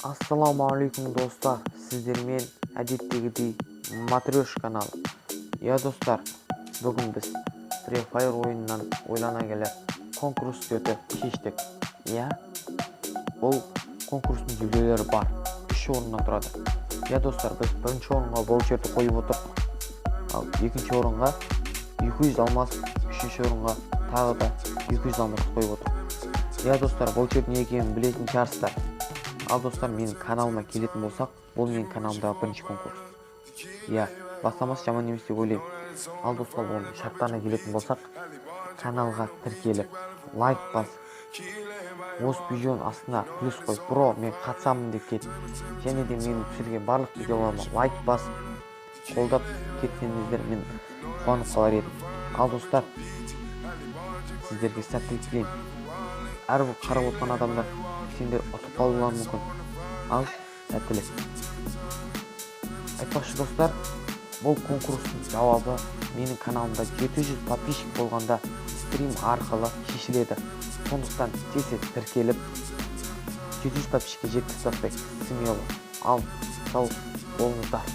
Ассалаумағалейкум достар, сіздермен әдеттегідей Матрешка каналы. Достар, бүгін біз Free Fire ойынынан ойлана келе конкурсты шештік. Бұл конкурстың жүлделері бар, 3 орыннан тұрады. Достар, біз бірінші орынға ваучерді қойып отырдық. Ал екінші орынға 200 алмас, үшінші орынға тағы да 200 алмас қойып отырдық. Достар, ваучердің не екенін білетін шығарсыздар. Ал достар, менің каналыма келетін болсақ, бұл менің каналымдағы бірінші конкурс. Бастамасы жаман емес деп ойлаймын. Ал достар, оның шарттарына келетін болсақ, каналға тіркеліп, лайк бас, осы видеоның астына плюс қой, бро, мен қатысамын деп кет. Және де менің түсірген барлық видеоларыма лайк бас, қолдап кетсеңіздер, мен қуанып қалар едім. Ал достар, сіздерге сәттілік тілеймін. Әрбір қарап отырған адамдар сендер ұтып қалулары мүмкін. Ал сәттілік. Айтпақшы достар, бұл конкурстың жауабы менің каналымда 700 подписчик болғанда стрим арқылы шешіледі. Сондықтан тез тіркеліп 700 подписчикке жеткізіп тастайық. Смело. Ал сау болыңыздар.